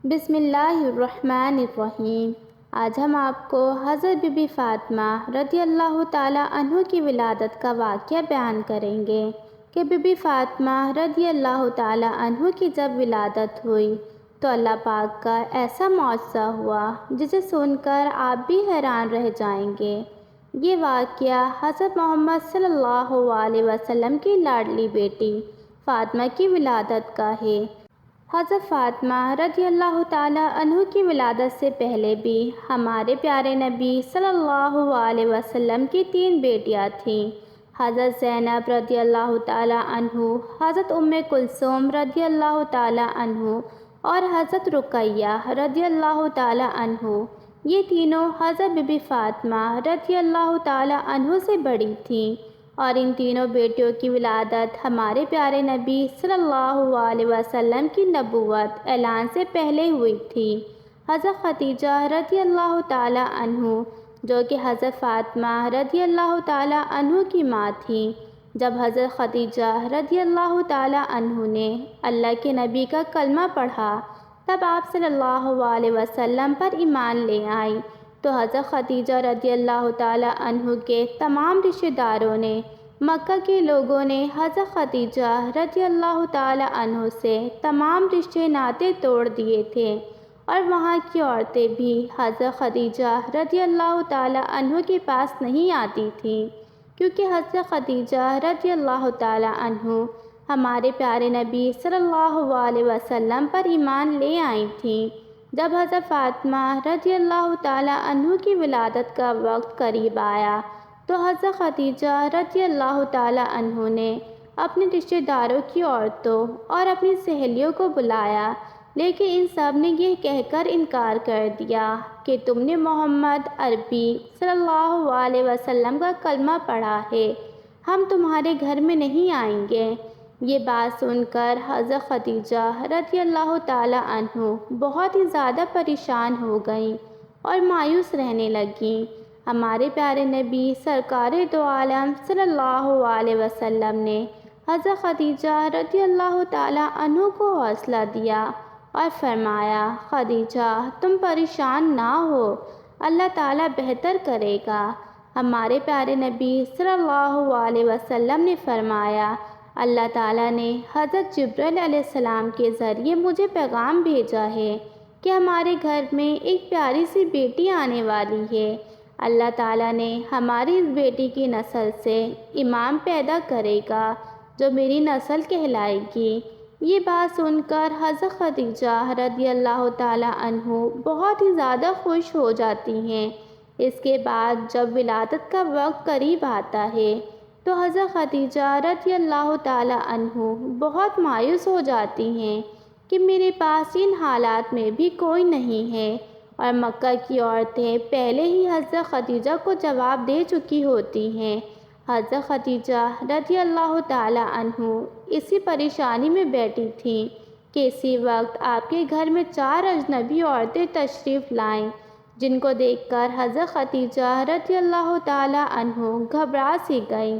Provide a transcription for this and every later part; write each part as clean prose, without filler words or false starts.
بسم اللہ الرحمن الرحیم۔ آج ہم آپ کو حضرت بی بی فاطمہ رضی اللہ تعالیٰ عنہ کی ولادت کا واقعہ بیان کریں گے کہ بی بی فاطمہ رضی اللہ تعالیٰ عنہ کی جب ولادت ہوئی تو اللہ پاک کا ایسا معجزہ ہوا جسے سن کر آپ بھی حیران رہ جائیں گے۔ یہ واقعہ حضرت محمد صلی اللہ علیہ وسلم کی لاڈلی بیٹی فاطمہ کی ولادت کا ہے۔ حضرت فاطمہ رضی اللہ تعالیٰ عنہ کی ولادت سے پہلے بھی ہمارے پیارے نبی صلی اللہ علیہ وسلم کی 3 بیٹیاں تھیں، حضرت زینب رضی اللہ تعالیٰ عنہ، حضرت کلثوم رضی اللہ تعالیٰ عنہ اور حضرت رقیہ رضی اللہ تعالیٰ عنہ۔ یہ تینوں حضرت بی بی فاطمہ رضی اللہ تعالیٰ عنہ سے بڑی تھیں، اور ان تینوں بیٹیوں کی ولادت ہمارے پیارے نبی صلی اللہ علیہ وسلم کی نبوت اعلان سے پہلے ہوئی تھی۔ حضرت خدیجہ رضی اللہ تعالیٰ عنہ جو کہ حضرت فاطمہ رضی اللہ تعالیٰ عنہ کی ماں تھیں، جب حضرت خدیجہ رضی اللہ تعالیٰ عنہ نے اللہ کے نبی کا کلمہ پڑھا تب آپ صلی اللہ علیہ وسلم پر ایمان لے آئیں، تو حضرت خدیجہ رضی اللہ تعالیٰ عنہ کے تمام رشتہ داروں نے، مکہ کے لوگوں نے حضرت خدیجہ رضی اللہ تعالیٰ عنہ سے تمام رشتے ناطے توڑ دیے تھے، اور وہاں کی عورتیں بھی حضرت خدیجہ رضی اللہ تعالیٰ عنہ کے پاس نہیں آتی تھیں، کیونکہ حضرت خدیجہ رضی اللہ تعالیٰ عنہ ہمارے پیارے نبی صلی اللہ علیہ وسلم پر ایمان لے آئی تھیں۔ جب حضرت فاطمہ رضی اللہ تعالیٰ عنہ کی ولادت کا وقت قریب آیا تو حضرت خدیجہ رضی اللہ تعالیٰ عنہ نے اپنے رشتہ داروں کی عورتوں اور اپنی سہیلیوں کو بلایا، لیکن ان سب نے یہ کہہ کر انکار کر دیا کہ تم نے محمد عربی صلی اللہ علیہ وسلم کا کلمہ پڑھا ہے، ہم تمہارے گھر میں نہیں آئیں گے۔ یہ بات سن کر حضرت خدیجہ رضی اللہ تعالیٰ عنہ بہت ہی زیادہ پریشان ہو گئیں اور مایوس رہنے لگیں۔ ہمارے پیارے نبی سرکار دو عالم صلی اللہ علیہ وسلم نے حضرت خدیجہ رضی اللہ تعالیٰ عنہ کو حوصلہ دیا اور فرمایا، خدیجہ تم پریشان نہ ہو، اللہ تعالیٰ بہتر کرے گا۔ ہمارے پیارے نبی صلی اللہ علیہ وسلم نے فرمایا، اللہ تعالیٰ نے حضرت جبرائیل علیہ السلام کے ذریعے مجھے پیغام بھیجا ہے کہ ہمارے گھر میں ایک پیاری سی بیٹی آنے والی ہے، اللہ تعالیٰ نے ہماری اس بیٹی کی نسل سے امام پیدا کرے گا جو میری نسل کہلائے گی۔ یہ بات سن کر حضرت خدیجہ رضی اللہ تعالیٰ عنہ بہت ہی زیادہ خوش ہو جاتی ہیں۔ اس کے بعد جب ولادت کا وقت قریب آتا ہے تو حضرت خدیجہ رضی اللہ تعالیٰ عنہ بہت مایوس ہو جاتی ہیں کہ میرے پاس ان حالات میں بھی کوئی نہیں ہے، اور مکہ کی عورتیں پہلے ہی حضرت خدیجہ کو جواب دے چکی ہوتی ہیں۔ حضرت خدیجہ رضی اللہ تعالیٰ عنہ اسی پریشانی میں بیٹھی تھیں کہ اسی وقت آپ کے گھر میں 4 اجنبی عورتیں تشریف لائیں، جن کو دیکھ کر حضرت خدیجہ رضی اللہ تعالیٰ عنہ گھبرا سی گئیں۔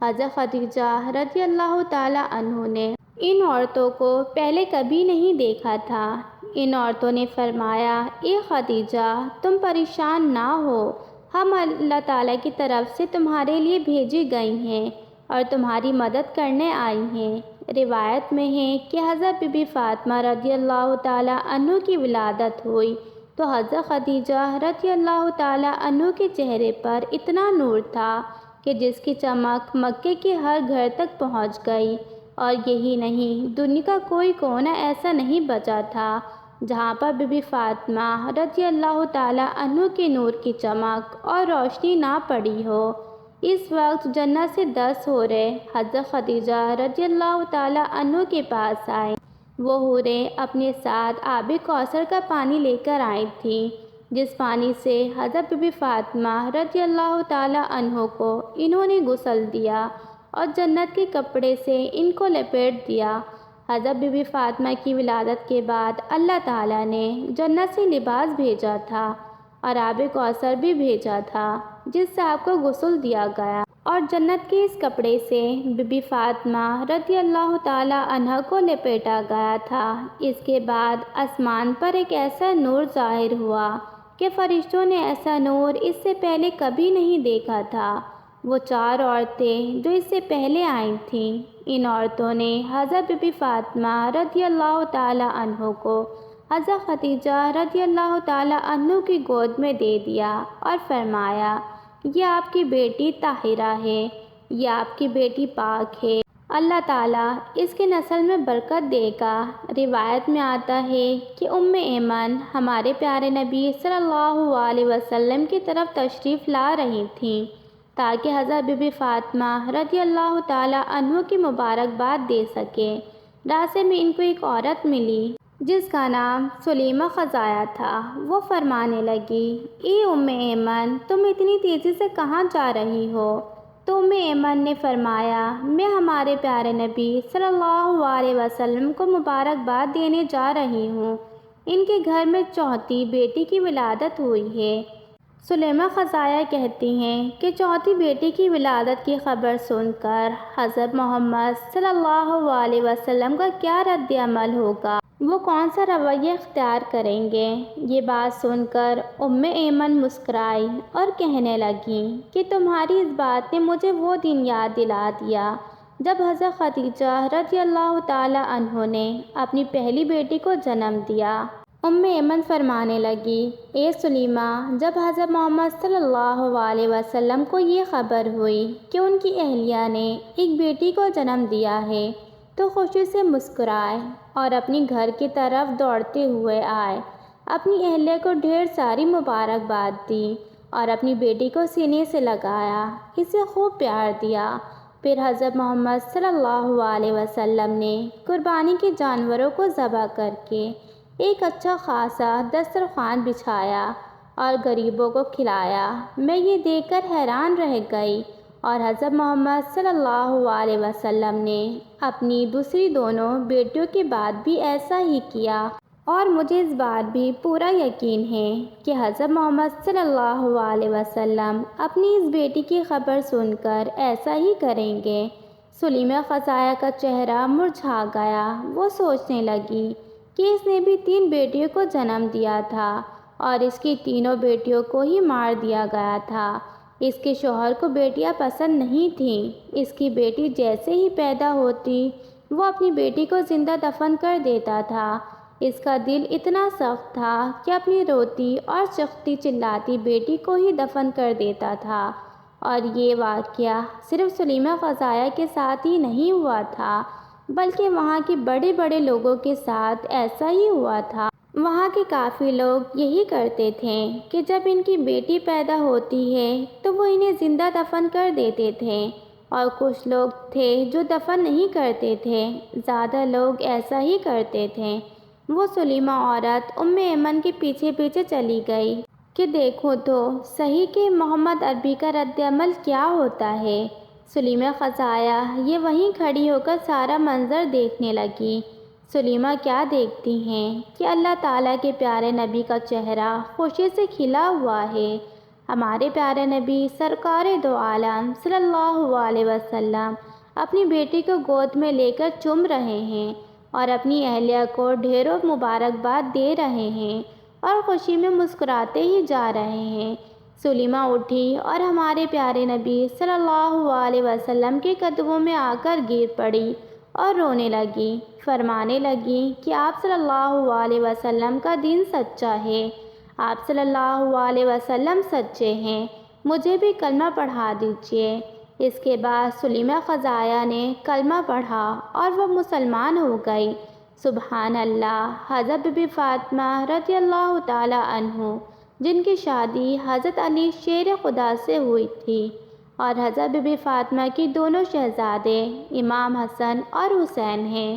حضرت خدیجہ رضی اللہ تعالیٰ عنہ نے ان عورتوں کو پہلے کبھی نہیں دیکھا تھا۔ ان عورتوں نے فرمایا، اے خدیجہ تم پریشان نہ ہو، ہم اللہ تعالیٰ کی طرف سے تمہارے لیے بھیجی گئی ہیں اور تمہاری مدد کرنے آئی ہیں۔ روایت میں ہے کہ حضرت بی بی فاطمہ رضی اللہ تعالیٰ عنہ کی ولادت ہوئی تو حضرت خدیجہ رضی اللہ تعالیٰ عنہ کے چہرے پر اتنا نور تھا کہ جس کی چمک مکے کے ہر گھر تک پہنچ گئی، اور یہی نہیں، دنیا کا کوئی کونا ایسا نہیں بچا تھا جہاں پر بی بی فاطمہ رضی اللہ تعالیٰ عنہ کے نور کی چمک اور روشنی نہ پڑی ہو۔ اس وقت جنت سے 10 حوریں حضرت خدیجہ رضی اللہ تعالیٰ عنہ کے پاس آئیں۔ وہ حوریں اپنے ساتھ آب کوثر کا پانی لے کر آئی تھیں، جس پانی سے حضرت بی بی فاطمہ رضی اللہ تعالیٰ عنہ کو انہوں نے غسل دیا اور جنت کے کپڑے سے ان کو لپیٹ دیا۔ حضرت بی بی فاطمہ کی ولادت کے بعد اللہ تعالیٰ نے جنت سے لباس بھیجا تھا اور آب کوثر بھی بھیجا تھا، جس سے آپ کو غسل دیا گیا۔ اور جنت کے اس کپڑے سے بی بی فاطمہ رضی اللہ تعالی عنہ کو لپیٹا گیا تھا۔ اس کے بعد آسمان پر ایک ایسا نور ظاہر ہوا کہ فرشتوں نے ایسا نور اس سے پہلے کبھی نہیں دیکھا تھا۔ وہ 4 عورتیں جو اس سے پہلے آئی تھیں، ان عورتوں نے حضرت بی بی فاطمہ رضی اللہ تعالی عنہ کو حضرت خدیجہ رضی اللہ تعالی عنہ کی گود میں دے دیا اور فرمایا، یہ آپ کی بیٹی طاہرہ ہے، یہ آپ کی بیٹی پاک ہے، اللہ تعالیٰ اس کی نسل میں برکت دے گا۔ روایت میں آتا ہے کہ ایمن ہمارے پیارے نبی صلی اللہ علیہ وسلم کی طرف تشریف لا رہی تھیں تاکہ حضرت بی بی فاطمہ رضی اللہ تعالیٰ عنہ کی مبارکباد دے سکے۔ راستے میں ان کو ایک عورت ملی جس کا نام سلیمہ خزایا تھا۔ وہ فرمانے لگی، اے ایمن، تم اتنی تیزی سے کہاں جا رہی ہو؟ تو ایمن نے فرمایا، میں ہمارے پیارے نبی صلی اللہ علیہ وسلم کو مبارکباد دینے جا رہی ہوں، ان کے گھر میں چوتھی بیٹی کی ولادت ہوئی ہے۔ سلیمہ خزایا کہتی ہیں کہ چوتھی بیٹی کی ولادت کی خبر سن کر حضرت محمد صلی اللہ علیہ وسلم کا کیا رد عمل ہوگا، وہ کون سا رویہ اختیار کریں گے؟ یہ بات سن کر ایمن مسکرائی اور کہنے لگیں کہ تمہاری اس بات نے مجھے وہ دن یاد دلا دیا جب حضرت خدیجہ رضی اللہ تعالی عنہ نے اپنی پہلی بیٹی کو جنم دیا۔ ایمن فرمانے لگی، اے سلیمہ، جب حضرت محمد صلی اللہ علیہ وسلم کو یہ خبر ہوئی کہ ان کی اہلیہ نے ایک بیٹی کو جنم دیا ہے تو خوشی سے مسکرائے اور اپنی گھر کی طرف دوڑتے ہوئے آئے، اپنی اہلیہ کو ڈھیر ساری مبارکباد دی اور اپنی بیٹی کو سینے سے لگایا، اسے خوب پیار دیا۔ پھر حضرت محمد صلی اللہ علیہ وسلم نے قربانی کے جانوروں کو ذبح کر کے ایک اچھا خاصا دسترخوان بچھایا اور غریبوں کو کھلایا۔ میں یہ دیکھ کر حیران رہ گئی اور حضرت محمد صلی اللہ علیہ وسلم نے اپنی دوسری دونوں بیٹیوں کے بعد بھی ایسا ہی کیا، اور مجھے اس بات بھی پورا یقین ہے کہ حضرت محمد صلی اللہ علیہ وسلم اپنی اس بیٹی کی خبر سن کر ایسا ہی کریں گے۔ سلیمہ خزایا کا چہرہ مرجھا گیا۔ وہ سوچنے لگی کہ اس نے بھی 3 بیٹیوں کو جنم دیا تھا اور اس کی تینوں بیٹیوں کو ہی مار دیا گیا تھا۔ اس کے شوہر کو بیٹیاں پسند نہیں تھیں۔ اس کی بیٹی جیسے ہی پیدا ہوتی وہ اپنی بیٹی کو زندہ دفن کر دیتا تھا۔ اس کا دل اتنا سخت تھا کہ اپنی روتی اور چیختی چلاتی بیٹی کو ہی دفن کر دیتا تھا۔ اور یہ واقعہ صرف سلیمہ خزایا کے ساتھ ہی نہیں ہوا تھا بلکہ وہاں کے بڑے بڑے لوگوں کے ساتھ ایسا ہی ہوا تھا۔ وہاں کے کافی لوگ یہی کرتے تھے کہ جب ان کی بیٹی پیدا ہوتی ہے تو وہ انہیں زندہ دفن کر دیتے تھے، اور کچھ لوگ تھے جو دفن نہیں کرتے تھے، زیادہ لوگ ایسا ہی کرتے تھے۔ وہ سلیمہ عورت ایمن کے پیچھے پیچھے چلی گئی کہ دیکھو تو صحیح کہ محمد عربی کا رد عمل کیا ہوتا ہے۔ سلیمہ خزایا یہ وہیں کھڑی ہو کر سارا منظر دیکھنے لگی۔ سلیمہ کیا دیکھتی ہیں کہ اللہ تعالیٰ کے پیارے نبی کا چہرہ خوشی سے کھلا ہوا ہے۔ ہمارے پیارے نبی سرکار دو عالم صلی اللہ علیہ وسلم اپنی بیٹی کو گود میں لے کر چوم رہے ہیں اور اپنی اہلیہ کو ڈھیروں مبارکباد دے رہے ہیں اور خوشی میں مسکراتے ہی جا رہے ہیں۔ سلیمہ اٹھی اور ہمارے پیارے نبی صلی اللہ علیہ وسلم کے قدموں میں آ کر گر پڑی اور رونے لگی، فرمانے لگی کہ آپ صلی اللہ علیہ وسلم کا دین سچا ہے، آپ صلی اللہ علیہ وسلم سچے ہیں، مجھے بھی کلمہ پڑھا دیجیے۔ اس کے بعد سلیمہ خزایا نے کلمہ پڑھا اور وہ مسلمان ہو گئی۔ سبحان اللہ۔ حضرت بی بی فاطمہ رضی اللہ تعالی عنہ جن کی شادی حضرت علی شیر خدا سے ہوئی تھی، اور حضرت بی بی فاطمہ کی دونوں شہزادے امام حسن اور حسین ہیں۔